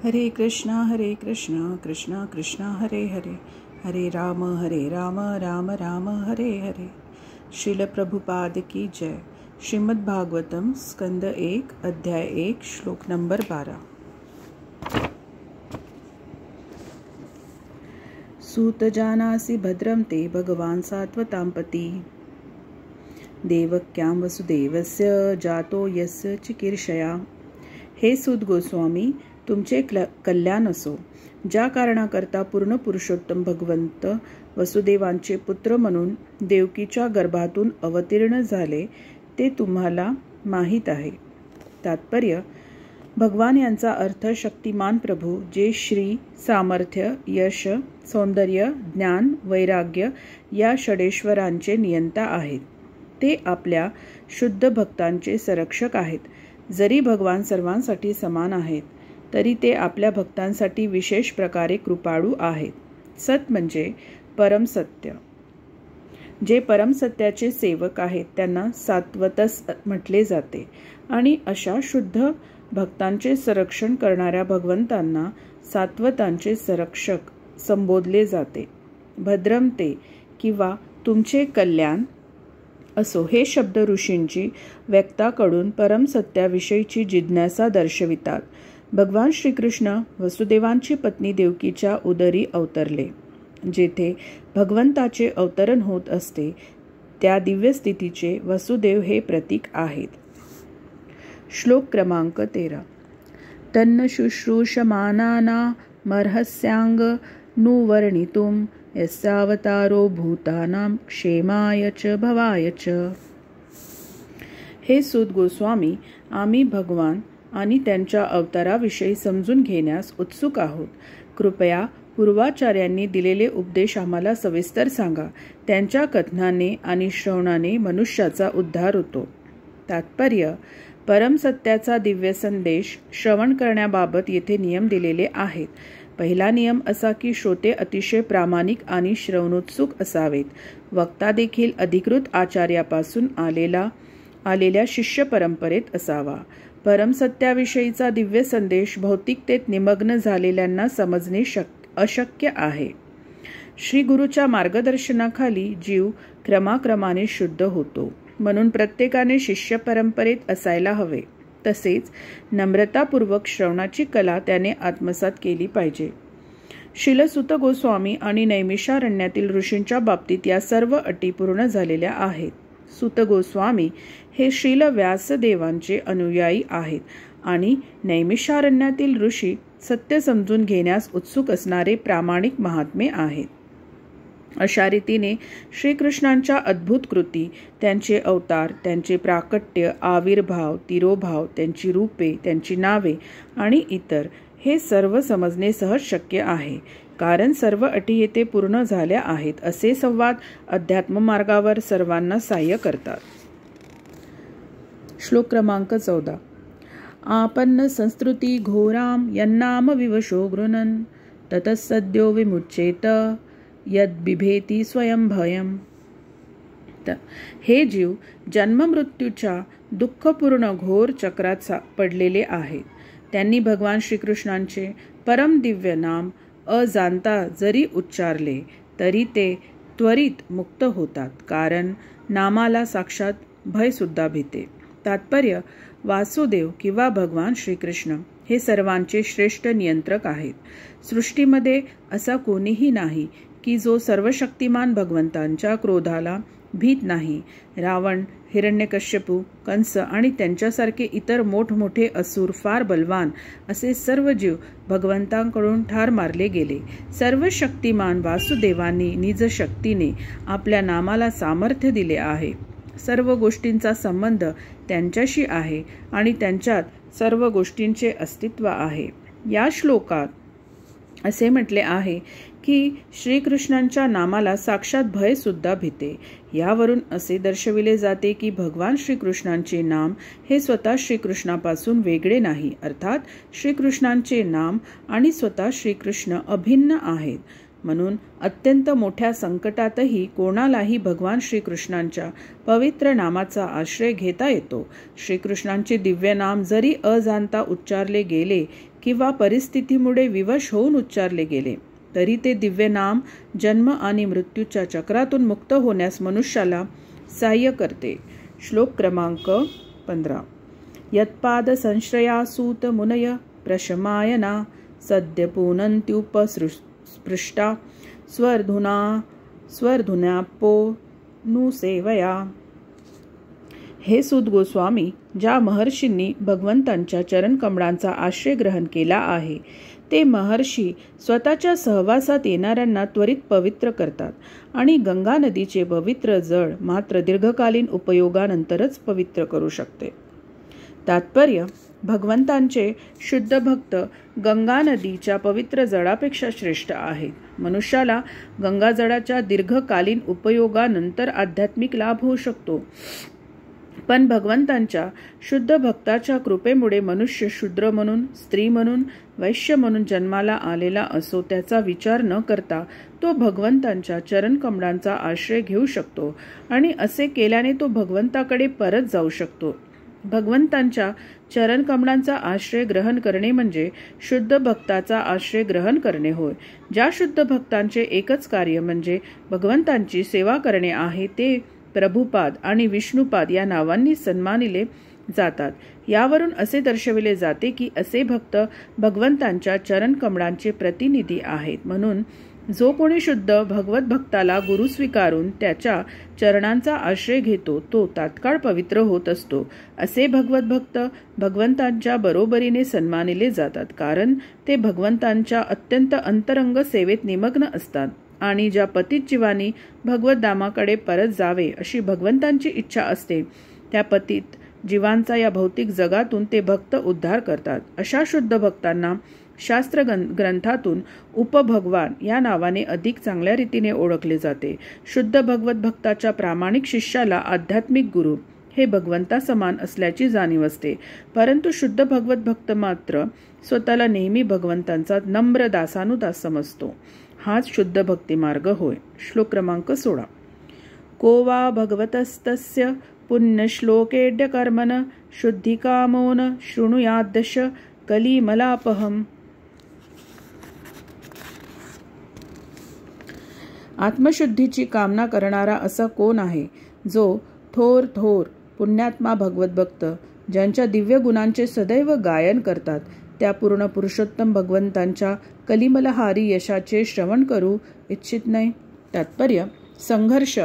हरे कृष्णा कृष्णा कृष्णा हरे हरे, हरे राम राम राम हरे हरे। श्रील प्रभुपाद की जय। श्रीमद् भागवतम स्कंद 1 अध्याय 1 श्लोक नंबर 12। सूत जानासि भद्रं ते भगवान सात्वतांपति, देवक्यां वसुदेवस्य जातो यस्य चिकीर्षया। हे सूत गोस्वामी, तुमचे कल्याण असो। ज्या कारणाकरता पूर्ण पुरुषोत्तम भगवंत वसुदेवांचे पुत्र म्हणून देवकीच्या गर्भातून अवतीर्ण झाले ते तुम्हाला माहीत आहे। तात्पर्य: भगवान यांचा अर्थ शक्तिमान प्रभू, जे श्री, सामर्थ्य, यश, सौंदर्य, ज्ञान, वैराग्य या षडेश्वरांचे नियंता आहेत। ते आपल्या शुद्ध भक्तांचे संरक्षक आहेत। जरी भगवान सर्वांसाठी समान आहेत तरी ते आपल्या भक्तांसाठी विशेष प्रकारे कृपाळू आहेत। सत म्हणजे परमसत्य। जे परमसत्याचे सेवक आहेत त्यांना सात्वतस म्हटले जाते आणि अशा शुद्ध भक्तांचे संरक्षण करणाऱ्या भगवंतांना सात्वतांचे संरक्षक संबोधले जाते। भद्रम ते किंवा तुमचे कल्याण असो हे शब्द ऋषींची व्यक्ताकडून परमसत्याविषयीची जिज्ञासा दर्शवितात। भगवान श्रीकृष्ण वसुदेवांची पत्नी देवकीच्या उदरी अवतरले। जेथे भगवंताचे अवतरण होत असते त्या दिव्य स्थितीचे वसुदेव हे प्रतीक आहेत। श्लोक क्रमांक 13। तन्न शुश्रूषमानानामर्हस्यांग नुवर्णितुम यस्यावतारो भूतानां क्षेमाय च भवाय च। हे सूत गोस्वामी, आम्ही भगवान आणि त्यांच्या अवताराविषयी समजून घेण्यास उत्सुक आहोत। कृपया पूर्वाचार्यांनी दिलेले उपदेश आम्हाला सविस्तर सांगा। त्यांच्या कथनाने आणि श्रवणाने मनुष्याचा उद्धार होतो। तात्पर्य: परमसत्याचा दिव्य संदेश श्रवण करण्याबाबत येथे नियम दिलेले आहेत। पहिला नियम असा की श्रोते अतिशय प्रामाणिक आणि श्रवणोत्सुक असावेत। वक्ता देखील अधिकृत आचार्यापासून आलेल्या शिष्य परंपरेत असावा। परमसत्याविषयीचा दिव्य संदेश भौतिकतेत निमग्न झालेल्यांना समजणे अशक्य आहे। श्री गुरुच्या मार्गदर्शनाखाली जीव क्रमाक्रमाने शुद्ध होतो, म्हणून प्रत्येकाने शिष्य परंपरेत असायला हवे। तसेच नम्रतापूर्वक श्रवणाची कला त्याने आत्मसात केली पाहिजे। श्रील सूत गोस्वामी आणि नैमिषारण्यातील ऋषींच्या बाबतीत या सर्व अटी पूर्ण झालेल्या आहेत। सूत गोस्वामी हे श्रील व्यासदेवांचे अनुयायी आहेत आणि नैमिषारण्यातील ऋषी सत्य समजून घेण्यास उत्सुक असणारे प्रामाणिक महात्मे आहेत। अशा रीतीने श्रीकृष्णांच्या अद्भुत कृती, त्यांचे अवतार, त्यांचे प्राकट्य, आविर्भाव, तिरोभाव, त्यांची रूपे, त्यांची नावे आणि इतर हे सर्व समजणे सहज शक्य आहे, कारण सर्व अटी येथे पूर्ण झाल्या आहेत। असे संवाद अध्यात्म मार्गावर सर्वांना सहाय्य करतात। श्लोक क्रमांक 14। आपन्न संस्कृती घोराम यन्नाम विवशो गृणन ततसद्यो विमुच्येत यद बिभेती स्वयं भयम। हे जीव जन्ममृत्यूच्या दुःखपूर्ण घोर चक्रात पडलेले आहेत। त्यांनी भगवान श्रीकृष्णांचे परम दिव्य नाम अजाणता जरी उच्चारले तरी ते त्वरित मुक्त होतात, कारण नामाला साक्षात भय सुद्धा भीते। तात्पर्य: वासुदेव किंवा भगवान श्रीकृष्ण हे सर्वांचे श्रेष्ठ नियंत्रक आहेत। सृष्टीमध्ये असा कोणीही नाही की जो सर्वशक्तिमान भगवंतांच्या क्रोधाला भीत नाही। रावण, हिरण्यकश्यपू, कंस आणि त्यांच्यासारखे इतर मोठमोठे असुर, फार बलवान असे सर्व जीव भगवंतांकडून ठार मारले गेले। सर्व शक्तिमान वासुदेवांनी निज शक्तीने आपल्या नामाला सामर्थ्य दिले आहे। सर्व गोष्टींचा संबंध त्यांच्याशी आहे आणि त्यांच्यात सर्व गोष्टींचे अस्तित्व आहे। या श्लोकात असे म्हटले आहे की श्रीकृष्णांच्या नामाला साक्षात भय सुद्धा भीते। यावरून असे दर्शविले जाते की भगवान श्रीकृष्णांचे नाम हे स्वतः श्रीकृष्णापासून वेगळे नाही, अर्थात श्रीकृष्णांचे नाम आणि स्वतः श्रीकृष्ण अभिन्न आहेत। म्हणून अत्यंत मोठ्या संकटातही कोणालाही भगवान श्रीकृष्णांच्या पवित्र नामाचा आश्रय घेता येतो. श्रीकृष्णांचे दिव्य नाम जरी अजाणता उच्चारले गेले किंवा परिस्थितीमुळे विवश होऊन उच्चारले गेले तरी ते दिव्य नाम जन्म आणि मृत्यूच्या चक्रातून मुक्त होण्यास मनुष्याला सहाय्य करते. श्लोक क्रमांक 15. यत्पाद संश्रयासूत मुनय प्रशमायना सद्य पुनन्त्युपस्पृष्टा स्वर्धुनापो नुसेवया. हे सूत गोस्वामी, ज्या महर्षींनी भगवंतांच्या चरणकमळांचा आश्रय ग्रहण केला आहे ते महर्षी स्वतःच्या सहवासात येणाऱ्यांना त्वरित पवित्र करतात आणि गंगा नदीचे पवित्र जळ मात्र दीर्घकालीन उपयोगानंतरच पवित्र करू शकते. तात्पर्य: भगवंतांचे शुद्ध भक्त गंगा नदीच्या पवित्र जळापेक्षा श्रेष्ठ आहेत. मनुष्याला गंगाजळाच्या दीर्घकालीन उपयोगानंतर आध्यात्मिक लाभ होऊ शकतो, पण भगवंतांच्या शुद्ध भक्ताच्या कृपेमुळे मनुष्य शूद्र म्हणून, स्त्री म्हणून, वैश्य म्हणून जन्माला आलेला असो त्याचा विचार न करता तो भगवंतांच्या चरणकमळांचा आश्रय घेऊ शकतो आणि असे केल्याने तो भगवंताकडे परत जाऊ शकतो. भगवंतांच्या चरणकमळांचा आश्रय ग्रहण करणे म्हणजे शुद्ध भक्ताचा आश्रय ग्रहण करणे होय. ज्या शुद्ध भक्तांचे एकच कार्य म्हणजे भगवंतांची सेवा करणे आहे ते प्रभुपाद आणि विष्णुपाद या नावांनी सन्मानिले जातात. यावरून असे दर्शविले जाते की असे भक्त भगवंतांच्या चरणकमळांचे प्रतिनिधी आहेत. म्हणून जो कोणी शुद्ध भगवत भक्ताला गुरु स्वीकारून त्याच्या चरणांचा आश्रय घेतो तो तात्काळ पवित्र होत असतो. असे भगवत भक्त भगवंतांच्या बरोबरीने सन्मानिले जातात, कारण ते भगवंतांच्या अत्यंत अंतरंग सेवेत निमग्न असतात आणि ज्या पतित जीवानी भगवत धामाकडे परत जावे अशी भगवंतांची इच्छा असते त्या पतित जीवांचा या भौतिक जगातून ते भक्त उद्धार करतात. अशा शुद्ध भक्तांना शास्त्र ग्रंथातून उपभगवान या नावाने अधिक चांगल्या रीतीने ओळखले जाते. शुद्ध भगवत भक्ताच्या प्रामाणिक शिष्याला आध्यात्मिक गुरु हे भगवंता समान असल्याची जाणीव असते, परंतु शुद्ध भगवत भक्त मात्र स्वतःला नेहमी भगवंतांचा नम्र दासानुदास समजतो. हाच शुद्ध भक्ती मार्ग होय. श्लोक क्रमांक 16. को वा भगवतस्तस्य पुण्यश्लोकेड्य कर्मन शुद्धिकामोन शृणुयाद्दश कलिमलापहम. आत्मशुद्धीची कामना करणारा असा कोण आहे जो थोर पुण्यात्मा भगवत भक्त ज्यांच्या दिव्य गुणांचे सदैव गायन करतात त्या पूर्ण पुरुषोत्तम भगवंतांच्या कलिमलहारी यशाचे श्रवण करू इच्छित नाही. तात्पर्य: संघर्ष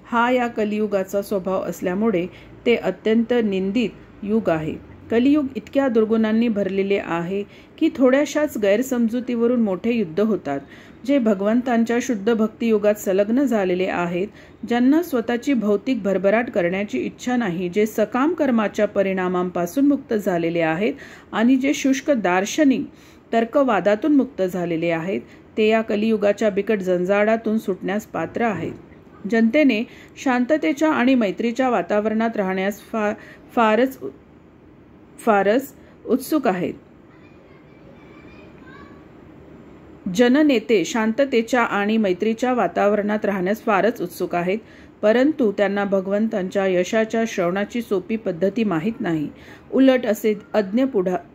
हा या कलियुगाचा स्वभाव असल्यामुळे ते अत्यंत निंदित युग आहे. कलियुग इतक्या दुर्गुणांनी भरलेले आहे की थोड्याशाच गैरसमजुतीवरून मोठे युद्ध होतात. जे भगवंतांच्या शुद्ध भक्तियुगात संलग्न झालेले आहेत, ज्यांना स्वतःची भौतिक भरभराट करण्याची इच्छा नाही, जे सकाम कर्माच्या परिणामांपासून मुक्त झालेले आहेत आणि जे शुष्क दार्शनिक तर्कवादातून मुक्त झालेले आहेत, ते या कलियुगाच्या बिकट जंजाळातून सुटण्यास पात्र आहेत. जनतेने शांततेच्या आणि मैत्रीच्या वातावरणात राहण्यास फारच उत्सुक आहेत. जननेते शांततेच्या आणि मैत्रीच्या वातावरणात राहण्यास फारच उत्सुक आहेत, परंतु त्यांना भगवंतांच्या यशाच्या श्रवणाची सोपी पद्धती माहीत नाही. उलट असे अज्ञ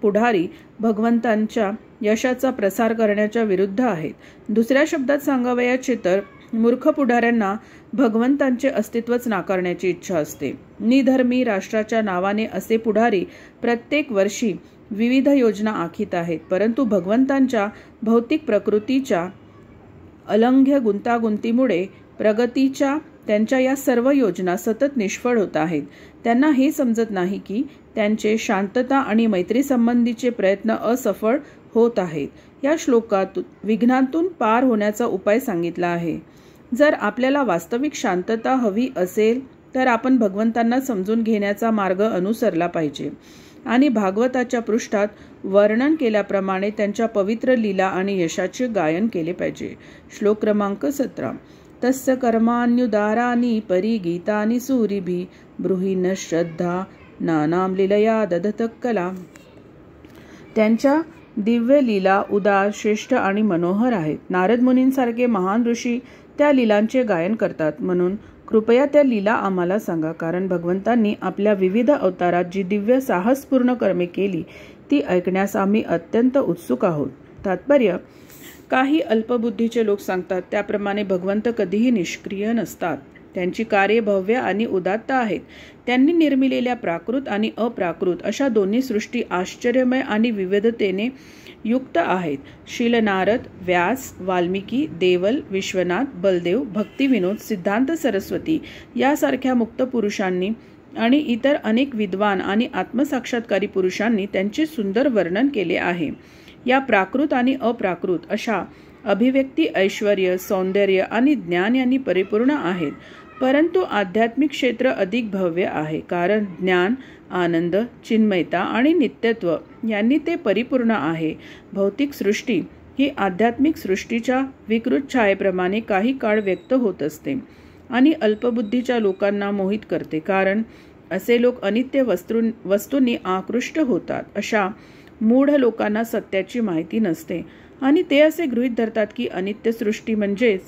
पुढारी भगवंतांच्या यशाचा प्रसार करण्याच्या विरुद्ध आहेत. दुसऱ्या शब्दात सांगावयाचे तर मूर्ख पुढाऱ्यांना भगवंतांचे अस्तित्वच नाकारण्याची इच्छा असते. निधर्मी राष्ट्राच्या नावाने असे पुढारी प्रत्येक वर्षी विविध योजना आखीत आहेत, परंतु भगवंतांच्या भौतिक प्रकृतीच्या अलंघ्य गुंतागुंतीमुळे प्रगतीच्या त्यांच्या या सर्व योजना सतत निष्फळ होत आहेत. त्यांना हे समजत नाही की त्यांचे शांतता आणि मैत्री संबंधीचे प्रयत्न असफळ होत आहेत. या श्लोकात विघ्नातून पार होण्याचा उपाय सांगितला आहे. जर आपल्याला वास्तविक शांतता हवी असेल तर आपण भगवंतांना समजून घेण्याचा मार्ग अनुसरला पाहिजे आणि भागवताच्या पृष्ठात वर्णन केल्याप्रमाणे त्यांच्या पवित्र लीला आणि यशाचे गायन केले पाहिजे. श्लोक क्रमांक 17. तस्य कर्मान्युदारानि परिगीतानि सूरिभि ब्रूहि न श्रद्धा नानाम लीलया ददत कला. त्यांच्या दिव्य लीला उदार, श्रेष्ठ आणि मनोहर आहेत. नारद मुनींसारखे महान ऋषी त्या लीलांचे गायन करतात, म्हणून कृपया त्या लीला आम्हाला सांगा. कारण भगवंतांनी आपल्या विविध अवतारात जी दिव्य साहसपूर्ण कर्मे केली ती ऐकण्यास आम्ही अत्यंत उत्सुक आहोत. तात्पर्य: काही अल्पबुद्धीचे लोक सांगतात त्याप्रमाणे भगवंत कधीही निष्क्रिय नसतात. त्यांची कार्ये भव्य आणि उदात्त आहेत. त्यांनी निर्मिलेल्या प्राकृत आणि अप्राकृत अशा दोन्ही सृष्टी आश्चर्यमय आणि विविधतेने युक्त आहेत. शील नारद, व्यास, वाल्मिकी, देवल, विश्वनाथ, बलदेव, भक्तिविनोद, सिद्धांत सरस्वती यासारख्या मुक्त पुरुषांनी आणि इतर अनेक विद्वान आणि आत्मसाक्षात्कारी पुरुषांनी त्यांचे सुंदर वर्णन केले आहे. या प्राकृत आणि अप्राकृत अशा अभिव्यक्ती ऐश्वर्य, सौंदर्य आणि ज्ञान यांनी परिपूर्ण आहेत. परंतु आध्यात्मिक क्षेत्र अधिक भव्य आहे, कारण ज्ञान, आनंद, चिन्मयता आणि नित्यत्व यांनी ते परिपूर्ण आहे. भौतिक सृष्टी ही आध्यात्मिक सृष्टीच्या विकृत छायेप्रमाणे काही काळ व्यक्त होत असते आणि अल्पबुद्धीच्या लोकांना मोहित करते, कारण असे लोक अनित्य वस्तूंनी आकृष्ट होतात. अशा मूढ लोकांना सत्याची माहिती नसते आणि ते असे गृहीत धरतात की अनित्य सृष्टी म्हणजे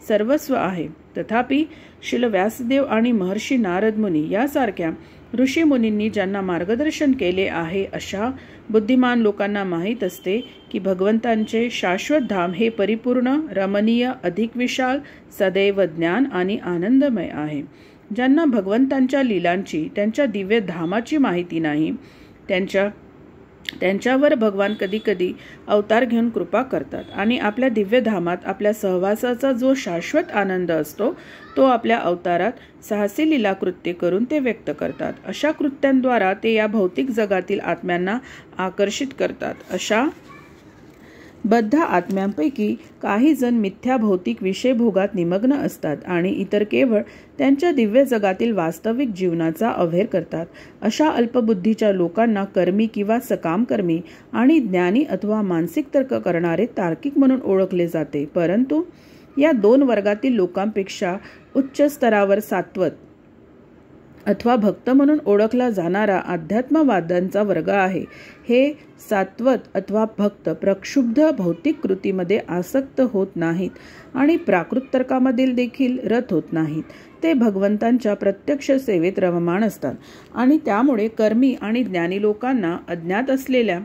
सर्वस्व आहे. तथापि श्रील व्यासदेव आणि महर्षी नारद मुनी यासारख्या ऋषीमुनींनी ज्यांना मार्गदर्शन केले आहे अशा बुद्धिमान लोकांना माहीत असते की भगवंतांचे शाश्वत धाम हे परिपूर्ण, रमणीय, अधिक विशाल, सदैव ज्ञान आणि आनंदमय आहे. ज्यांना भगवंतांच्या लीलांची, त्यांच्या दिव्य धामाची माहिती नाही, त्यांच्यावर भगवान कधीकधी अवतार घेऊन कृपा करतात आणि आपल्या दिव्य धामात आपल्या सहवासाचा जो शाश्वत आनंद असतो तो आपल्या अवतारात साहसी लीला कृत्ये करून ते व्यक्त करतात. अशा कृत्यांद्वारा ते या भौतिक जगातील आत्म्यांना आकर्षित करतात. अशा बद्ध आत्म्यांपैकी काही जण मिथ्या भौतिक विषयभोगात निमग्न असतात आणि इतर केवळ त्यांच्या दिव्य जगातील वास्तविक जीवनाचा अव्हेर करतात. अशा अल्पबुद्धीच्या लोकांना कर्मी किंवा सकामकर्मी आणि ज्ञानी अथवा मानसिक तर्क करणारे तार्किक म्हणून ओळखले जाते. परंतु या दोन वर्गातील लोकांपेक्षा उच्च स्तरावर सात्वत अथवा भक्त म्हणून ओळखला जाणारा अध्यात्मवाद्यांचा वर्ग आहे. हे सात्वत अथवा भक्त प्रक्षुब्ध भौतिक कृतीमध्ये आसक्त होत नाहीत आणि प्राकृत तर्कामधील देखील रत होत नाहीत. ते भगवंतांच्या प्रत्यक्ष सेवेत रममाण असतात आणि त्यामुळे कर्मी आणि ज्ञानी लोकांना अज्ञात असलेल्या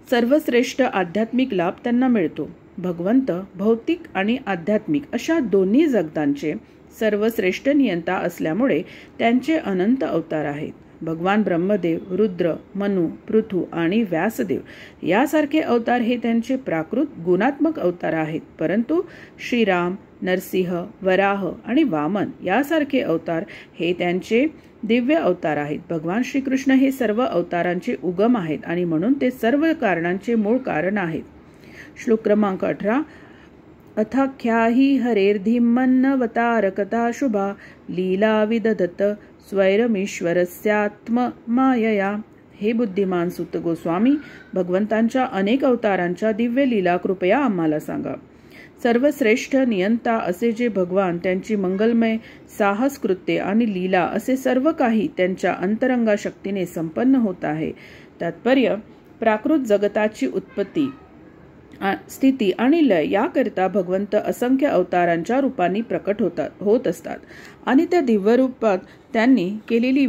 सर्वश्रेष्ठ आध्यात्मिक लाभ त्यांना मिळतो. भगवंत भौतिक आणि आध्यात्मिक अशा दोन्ही जगतांचे सर्वश्रेष्ठ नियंता असल्यामुळे त्यांचे अनंत अवतार आहेत. भगवान ब्रह्मदेव, रुद्र, मनु, पृथु आणि व्यासदेव यासारखे अवतार हे त्यांचे प्राकृत गुणात्मक अवतार आहेत. परंतु श्रीराम, नरसिंह, वराह आणि वामन यासारखे अवतार हे त्यांचे दिव्य अवतार आहेत. भगवान श्रीकृष्ण हे सर्व अवतारांचे उगम आहेत आणि म्हणून ते सर्व कारणांचे मूळ कारण आहेत. श्लोक क्रमांक 18. अथाख्याही हरेर्धिमन्नवतार कथा शुभा लीला विदधत स्वैरमीश्वरस्यात्ममायया. हे बुद्धिमान सुत गोस्वामी, भगवंतांच्या अनेक अवतारांच्या दिव्य लीला कृपया आम्हाला सांगा. सर्वश्रेष्ठ नियंता असे जे भगवान, त्यांची मंगलमय साहस कृत्ये आणि लीला असे सर्व काही त्यांच्या अंतरंगा शक्तीने संपन्न होत आहे. तात्पर्य: प्राकृत जगताची उत्पत्ती, स्थिती आणि लय याकरिता भगवंत असंख्य अवतारांच्या रूपांनी प्रकट होत असतात आणि त्या दिव्य रूपात त्यांनी केलेली